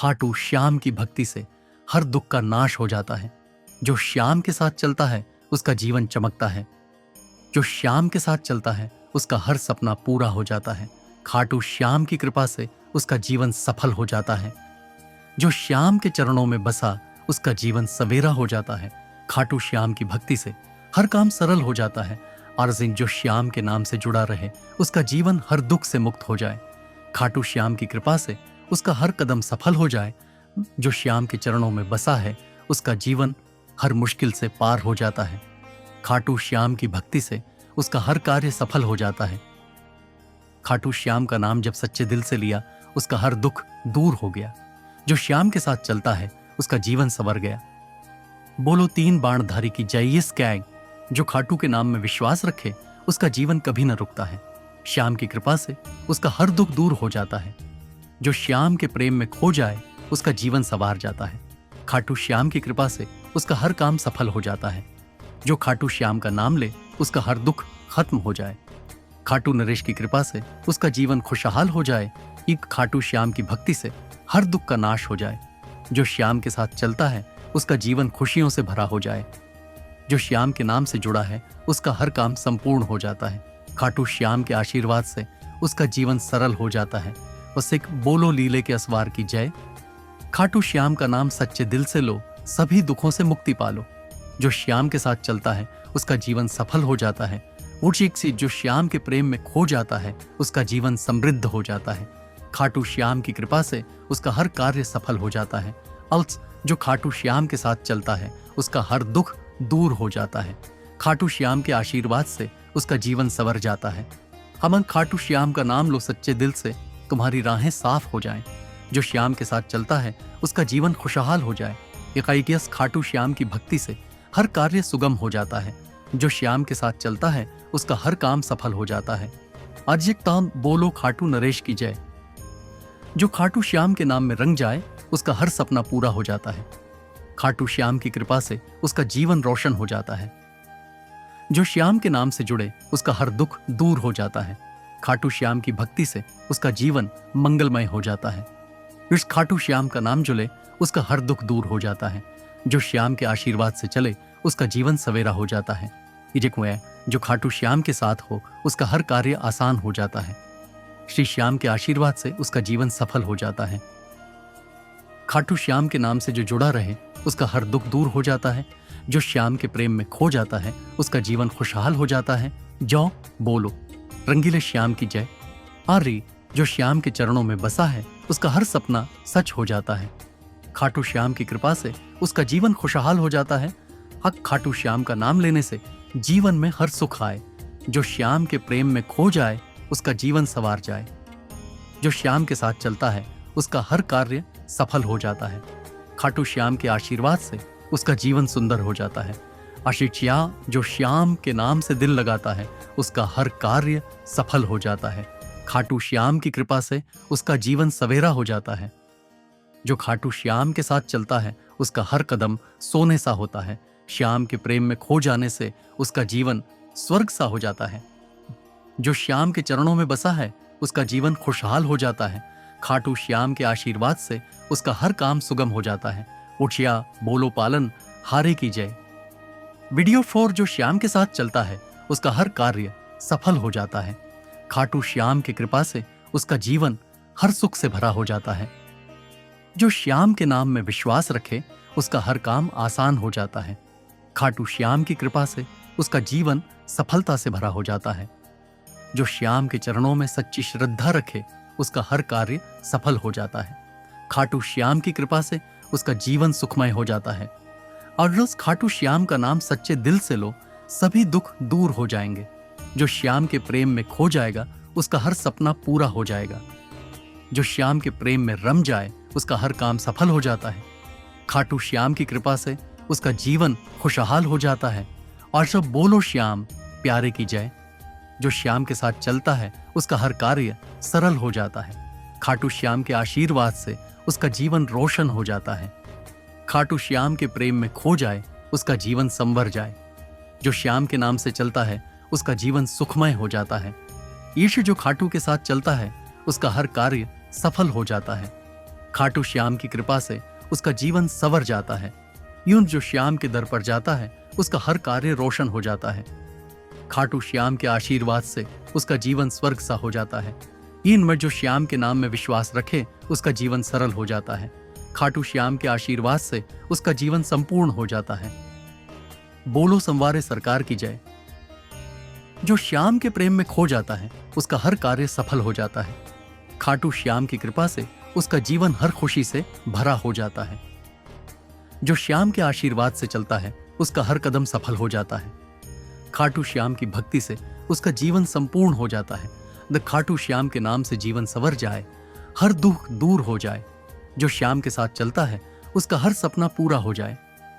खाटू श्याम की भक्ति से हर दुख का नाश हो जाता है। जो श्याम के साथ चलता है उसका जीवन चमकता है। जो श्याम के साथ चलता है उसका हर सपना पूरा हो जाता है। खाटू श्याम की कृपा से उसका जीवन सफल हो जाता है। जो श्याम के चरणों में बसा उसका जीवन सवेरा हो जाता है। खाटू श्याम की भक्ति से हर काम सरल हो जाता है। और जो श्याम के नाम से जुड़ा रहे उसका जीवन हर दुख से मुक्त हो जाए। खाटू श्याम की कृपा से उसका हर कदम सफल हो जाए। जो श्याम के चरणों में बसा है उसका जीवन हर मुश्किल से पार हो जाता है। खाटू श्याम की भक्ति से उसका हर कार्य सफल हो जाता है। खाटू श्याम का नाम जब सच्चे दिल से लिया उसका हर दुख दूर हो गया। जो श्याम के साथ चलता है उसका जीवन संवर गया। बोलो तीन बाणधारी की जय। स्कैग जो खाटू के नाम में विश्वास रखे उसका जीवन कभी न रुकता है। श्याम की कृपा से उसका हर दुख दूर हो जाता है। जो श्याम के प्रेम में खो जाए उसका जीवन संवार जाता है। खाटू श्याम की कृपा से उसका हर काम सफल हो जाता है। जो खाटू श्याम का नाम ले उसका हर दुख खत्म हो जाए। खाटू नरेश की कृपा से उसका जीवन खुशहाल हो जाए। एक खाटू श्याम की भक्ति से हर दुख का नाश हो जाए। जो श्याम के साथ चलता है उसका जीवन खुशियों से भरा हो जाए। जो श्याम के नाम से जुड़ा है उसका हर काम संपूर्ण हो जाता है। खाटू श्याम के आशीर्वाद से उसका जीवन सरल हो जाता है। बस एक बोलो लीले के असवार की जय। खाटू श्याम का नाम सच्चे दिल से लो, सभी दुखों से मुक्ति पालो। जो श्याम के साथ चलता है उसका जीवन सफल हो जाता है। ऊंचीक सी जो श्याम के प्रेम में खो जाता है उसका जीवन समृद्ध हो जाता है। खाटू श्याम की कृपा से उसका हर कार्य सफल हो जाता है। अल्स जो खाटू श्याम के साथ चलता है उसका हर दुख दूर हो जाता है। खाटू श्याम के आशीर्वाद से उसका जीवन संवर जाता है। अमन खाटू श्याम का नाम लो सच्चे दिल से, तुम्हारी राहें साफ हो जाएं। जो श्याम के साथ चलता है उसका जीवन खुशहाल हो जाए। यकाइकियस खाटू श्याम की भक्ति से हर कार्य सुगम हो जाता है। जो श्याम के साथ चलता है उसका हर काम सफल हो जाता है। अजयकतान बोलो खाटू नरेश की जय। जो खाटू श्याम के नाम में रंग जाए उसका हर सपना पूरा हो जाता है। खाटू श्याम की कृपा से उसका जीवन रोशन हो जाता है। जो श्याम के नाम से जुड़े उसका हर दुख दूर हो जाता है। खाटू श्याम की भक्ति से उसका जीवन मंगलमय हो जाता है। इस खाटू श्याम का नाम जुले उसका हर दुख दूर हो जाता है। जो श्याम के आशीर्वाद से चले उसका जीवन सवेरा हो जाता है। जो खाटू श्याम के साथ हो उसका हर कार्य आसान हो जाता है। श्री श्याम के आशीर्वाद से उसका जीवन सफल हो जाता है। खाटू श्याम के नाम से जो जुड़ा रहे उसका हर दुख दूर हो जाता है। जो श्याम के प्रेम में खो जाता है उसका जीवन खुशहाल हो जाता है। जो बोलो रंगीले श्याम की जय। आर्य जो श्याम के चरणों में बसा है उसका हर सपना सच हो जाता है। खाटू श्याम की कृपा से उसका जीवन खुशहाल हो जाता है। हक खाटू श्याम का नाम लेने से जीवन में हर सुख आए। जो श्याम के प्रेम में खो जाए उसका जीवन संवार जाए। जो श्याम के साथ चलता है उसका हर कार्य सफल हो जाता है। खाटू श्याम के आशीर्वाद से उसका जीवन सुंदर हो जाता है। आशिचिया जो श्याम के नाम से दिल लगाता है उसका हर कार्य सफल हो जाता है। खाटू श्याम की कृपा से उसका जीवन सवेरा हो जाता है। जो खाटू श्याम के साथ चलता है उसका हर कदम सोने सा होता है। श्याम के प्रेम में खो जाने से उसका जीवन स्वर्ग सा हो जाता है। जो श्याम के चरणों में बसा है उसका जीवन खुशहाल हो जाता है। खाटू श्याम के आशीर्वाद से उसका हर काम सुगम हो जाता है। उठिया बोलो पालन हारे की जय। वीडियो 4 जो श्याम के साथ चलता है उसका हर कार्य सफल हो जाता है। खाटू श्याम की कृपा से उसका जीवन हर सुख से भरा हो जाता है। जो श्याम के नाम में विश्वास रखे उसका हर काम आसान हो जाता है। खाटू श्याम की कृपा से उसका जीवन सफलता से भरा हो जाता है। जो श्याम के चरणों में सच्ची श्रद्धा रखे उसका हर कार्य सफल हो जाता है। खाटू श्याम की कृपा से उसका जीवन सुखमय हो जाता है। और रोज खाटू श्याम का नाम सच्चे दिल से लो, सभी दुख दूर हो जाएंगे। जो श्याम के प्रेम में खो जाएगा उसका हर सपना पूरा हो जाएगा। जो श्याम के प्रेम में रम जाए उसका हर काम सफल हो जाता है। खाटू श्याम की कृपा से उसका जीवन खुशहाल हो जाता है। और सब बोलो श्याम प्यारे की जय। जो श्याम के साथ चलता है उसका हर कार्य सरल हो जाता है। खाटू श्याम के आशीर्वाद से उसका जीवन रोशन हो जाता है। खाटू श्याम के प्रेम में खो जाए उसका जीवन संवर जाए। जो श्याम के नाम से चलता है उसका जीवन सुखमय हो जाता है। ईश जो खाटू के साथ चलता है उसका हर कार्य सफल हो जाता है। खाटू श्याम की कृपा से उसका जीवन संवर जाता है। यूं जो श्याम के दर पर जाता है उसका हर कार्य रोशन हो जाता है। खाटू श्याम के आशीर्वाद से उसका जीवन स्वर्ग सा हो जाता है। इनमें जो श्याम के नाम में विश्वास रखे उसका जीवन सरल हो जाता है। खाटू श्याम के आशीर्वाद से उसका जीवन संपूर्ण हो जाता है। बोलो संवारे सरकार की जय। जो श्याम के प्रेम में खो जाता है उसका हर कार्य सफल हो जाता है। खाटू श्याम की कृपा से उसका जीवन हर खुशी से भरा हो जाता है। जो श्याम के आशीर्वाद से चलता है उसका हर कदम सफल हो जाता है। खाटू श्याम की भक्ति से उसका जीवन संपूर्ण हो जाता है। द खाटू श्याम के नाम से जीवन संवर जाए, हर दुख दूर हो जाए। जो श्याम के साथ चलता है उसका हर सपना पूरा हो जाए।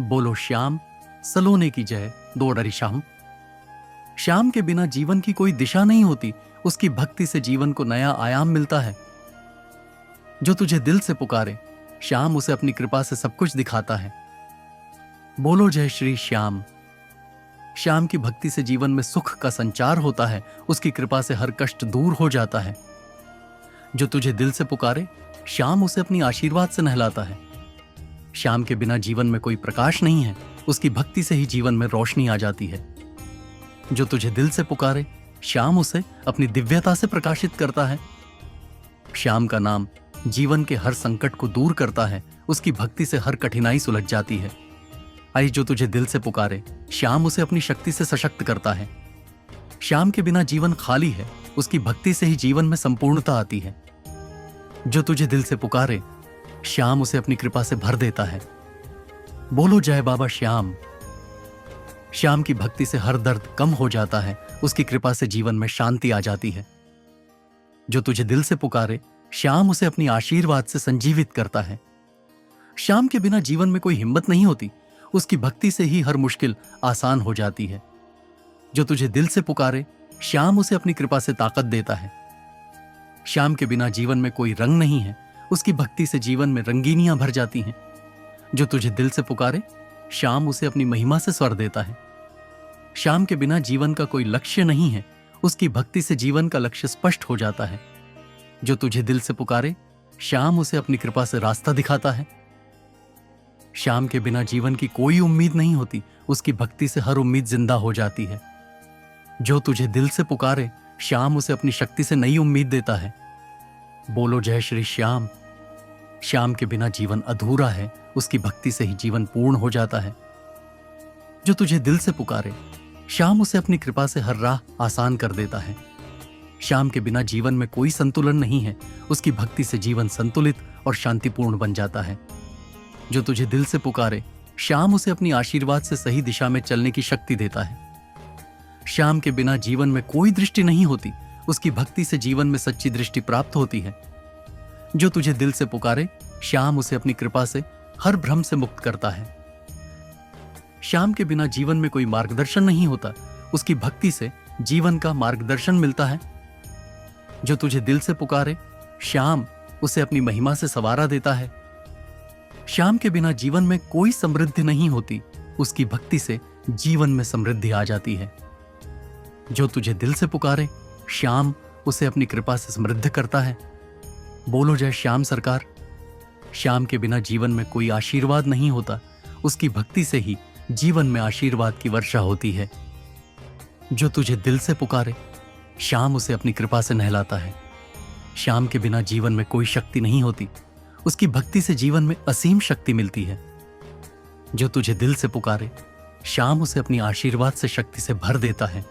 बोलो श्याम सलोने की जय। दो डरी श्याम। श्याम के बिना जीवन की कोई दिशा नहीं होती। उसकी भक्ति से जीवन को नया आयाम मिलता है। जो तुझे दिल से पुकारे श्याम उसे अपनी कृपा से सब कुछ दिखाता है। बोलो जय श्री श्याम। श्याम की भक्ति से जीवन में सुख का संचार होता है। उसकी कृपा से हर कष्ट दूर हो जाता है। जो तुझे दिल से पुकारे श्याम उसे अपनी आशीर्वाद से नहलाता है। श्याम के बिना जीवन में कोई प्रकाश नहीं है। उसकी भक्ति से ही जीवन में रोशनी आ जाती है। जो तुझे दिल से पुकारे श्याम उसे अपनी दिव्यता से प्रकाशित करता है। श्याम का नाम जीवन के हर संकट को दूर करता है। उसकी भक्ति से हर कठिनाई सुलझ जाती है। आई जो तुझे दिल से पुकारे श्याम उसे अपनी शक्ति से सशक्त करता है। श्याम के बिना जीवन खाली है। उसकी भक्ति से ही जीवन में संपूर्णता आती है। जो तुझे दिल से पुकारे श्याम उसे अपनी कृपा से भर देता है। बोलो जय बाबा श्याम। श्याम की भक्ति से हर दर्द कम हो जाता है। उसकी कृपा से जीवन में शांति आ जाती है। जो तुझे दिल से पुकारे श्याम उसे अपनी आशीर्वाद से संजीवित करता है। श्याम के बिना जीवन में कोई हिम्मत नहीं होती। उसकी भक्ति से ही हर मुश्किल आसान हो जाती है। जो तुझे दिल से पुकारे श्याम उसे अपनी कृपा से ताकत देता है। श्याम के बिना जीवन में कोई रंग नहीं है। उसकी भक्ति से जीवन में रंगीनियां भर जाती हैं। जो तुझे दिल से पुकारे श्याम उसे अपनी महिमा से स्वर देता है। श्याम के बिना जीवन का कोई लक्ष्य नहीं है। उसकी भक्ति से जीवन का लक्ष्य स्पष्ट हो जाता है। जो तुझे दिल से पुकारे श्याम उसे अपनी कृपा से रास्ता दिखाता है। श्याम के बिना जीवन की कोई उम्मीद नहीं होती। उसकी भक्ति से हर उम्मीद जिंदा हो जाती है। जो तुझे दिल से पुकारे श्याम उसे अपनी शक्ति से नई उम्मीद देता है। बोलो जय श्री श्याम। श्याम के बिना जीवन अधूरा है। उसकी भक्ति से ही जीवन पूर्ण हो जाता है। जो तुझे दिल से पुकारे श्याम उसे अपनी कृपा से हर राह आसान कर देता है। श्याम के बिना जीवन में कोई संतुलन नहीं है। उसकी भक्ति से जीवन संतुलित और शांतिपूर्ण बन जाता है। जो तुझे दिल से पुकारे श्याम उसे अपनी आशीर्वाद से सही दिशा में चलने की शक्ति देता है। श्याम के बिना जीवन में कोई दृष्टि नहीं होती। उसकी भक्ति से जीवन में सच्ची दृष्टि प्राप्त होती है। जो तुझे दिल से पुकारे श्याम उसे अपनी कृपा से हर भ्रम से मुक्त करता है। श्याम के बिना जीवन में कोई मार्गदर्शन नहीं होता। उसकी भक्ति से जीवन का मार्गदर्शन मिलता है। जो तुझे दिल से पुकारे श्याम उसे अपनी महिमा से संवारा देता है। श्याम के बिना जीवन में कोई समृद्धि नहीं होती। उसकी भक्ति से जीवन में समृद्धि आ जाती है। जो तुझे दिल से पुकारे श्याम उसे अपनी कृपा से समृद्ध करता है। बोलो जय श्याम सरकार। श्याम के बिना जीवन में कोई आशीर्वाद नहीं होता। उसकी भक्ति से ही जीवन में आशीर्वाद की वर्षा होती है। जो तुझे दिल से पुकारे श्याम उसे अपनी कृपा से नहलाता है। श्याम के बिना जीवन में कोई शक्ति नहीं होती। उसकी भक्ति से जीवन में असीम शक्ति मिलती है। जो तुझे दिल से पुकारे श्याम उसे अपनी आशीर्वाद से शक्ति से भर देता है।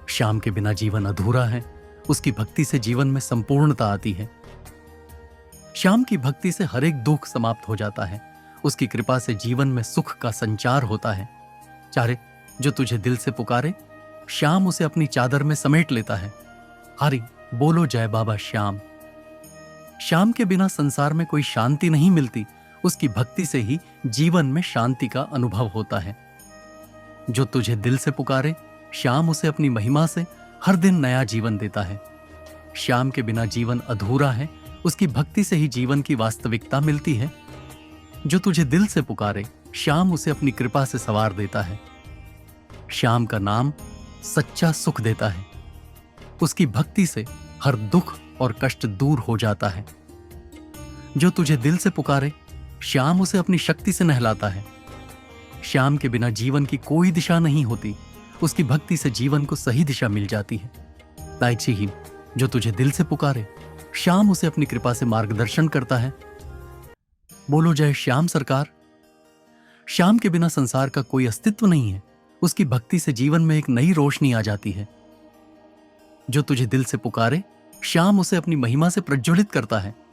श्याम के बिना जीवन अधूरा है। उसकी भक्ति से जीवन में संपूर्णता आती है। श्याम की भक्ति से हर एक दुख समाप्त हो जाता है। उसकी कृपा से जीवन में सुख का संचार होता है। चारे जो तुझे दिल से पुकारे श्याम उसे अपनी चादर में समेट लेता है। हरि बोलो जय बाबा श्याम। श्याम के बिना संसार में कोई शांति नहीं मिलती। उसकी भक्ति से ही जीवन में शांति का अनुभव होता है। जो तुझे दिल से पुकारे श्याम उसे अपनी महिमा से हर दिन नया जीवन देता है। श्याम के बिना जीवन अधूरा है। उसकी भक्ति से ही जीवन की वास्तविकता मिलती है। जो तुझे दिल से पुकारे श्याम उसे अपनी कृपा से संवार देता है। श्याम का नाम सच्चा सुख देता है। उसकी भक्ति से हर दुख और कष्ट दूर हो जाता है। जो तुझे दिल से पुकारे, श्याम उसे अपनी शक्ति से नहलाता है। श्याम के बिना जीवन की कोई दिशा नहीं होती, उसकी भक्ति से जीवन को सही दिशा मिल जाती है। ताइची, जो तुझे दिल से पुकारे, श्याम उसे अपनी कृपा से मार्गदर्शन करता है। बोलो जय श्याम सरकार। श्याम के बिना संसार का कोई अस्तित्व नहीं है, उसकी भक्ति से जीवन में एक नई रोशनी आ जाती है। जो तुझे दिल से पुकारे, श्याम उसे अपनी महिमा से प्रज्वलित करता है।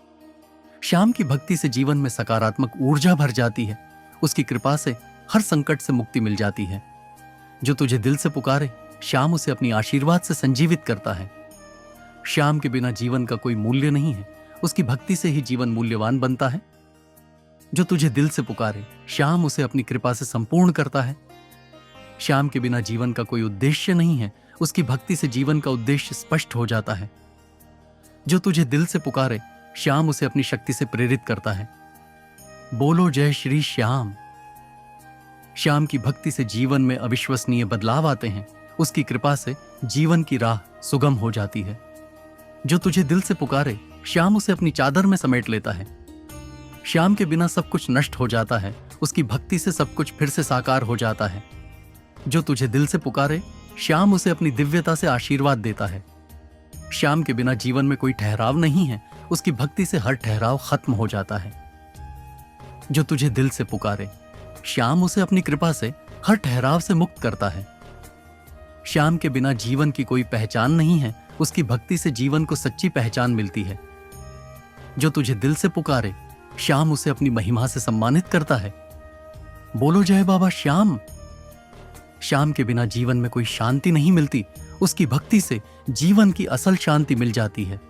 श्याम की भक्ति से जीवन में सकारात्मक ऊर्जा भर जाती है, उसकी कृपा से हर संकट से मुक्ति मिल जाती है। जो तुझे दिल से पुकारे, श्याम उसे अपनी आशीर्वाद से संजीवित करता है। श्याम के बिना जीवन का कोई मूल्य नहीं है, उसकी भक्ति से ही जीवन मूल्यवान बनता है। जो तुझे दिल से पुकारे, श्याम उसे अपनी कृपा से संपूर्ण करता है। श्याम के बिना जीवन का कोई उद्देश्य नहीं है, उसकी भक्ति से जीवन का उद्देश्य स्पष्ट हो जाता है। जो तुझे दिल से पुकारे, श्याम उसे अपनी शक्ति से प्रेरित करता है। बोलो जय श्री श्याम। श्याम की भक्ति से जीवन में अविश्वसनीय बदलाव आते हैं, उसकी कृपा से जीवन की राह सुगम हो जाती है। जो तुझे दिल से पुकारे, श्याम उसे अपनी चादर में समेट लेता है। श्याम के बिना सब कुछ नष्ट हो जाता है, उसकी भक्ति से सब कुछ फिर से साकार हो जाता है। जो तुझे दिल से पुकारे, श्याम उसे अपनी दिव्यता से आशीर्वाद देता है। श्याम के बिना जीवन में कोई ठहराव नहीं है, उसकी भक्ति से हर ठहराव खत्म हो जाता है। जो तुझे दिल से पुकारे, श्याम उसे अपनी कृपा से हर ठहराव से मुक्त करता है। श्याम के बिना जीवन की कोई पहचान नहीं है, उसकी भक्ति से जीवन को सच्ची पहचान मिलती है। जो तुझे दिल से पुकारे, श्याम उसे अपनी महिमा से सम्मानित करता है। बोलो जय बाबा श्याम। श्याम के बिना जीवन में कोई शांति नहीं मिलती, उसकी भक्ति से जीवन की असल शांति मिल जाती है।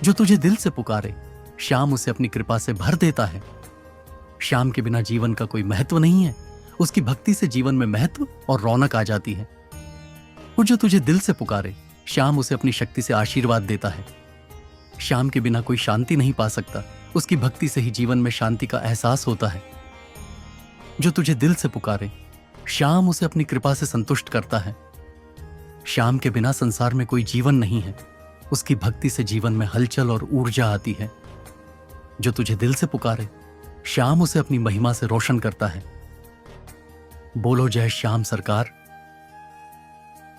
जो तुझे दिल से पुकारे, श्याम उसे अपनी कृपा से भर देता है। श्याम के बिना जीवन का कोई महत्व नहीं है, उसकी भक्ति से जीवन में महत्व और रौनक आ जाती है। और जो तुझे दिल से पुकारे, श्याम उसे अपनी शक्ति से आशीर्वाद देता है। श्याम के बिना कोई शांति नहीं पा सकता, उसकी भक्ति से ही जीवन में शांति का एहसास होता है। जो तुझे दिल से पुकारे, श्याम उसे अपनी कृपा से संतुष्ट करता है। श्याम के बिना संसार में कोई जीवन नहीं है, उसकी भक्ति से जीवन में हलचल और ऊर्जा आती है। जो तुझे दिल से पुकारे, श्याम उसे अपनी महिमा से रोशन करता है। बोलो जय श्याम सरकार।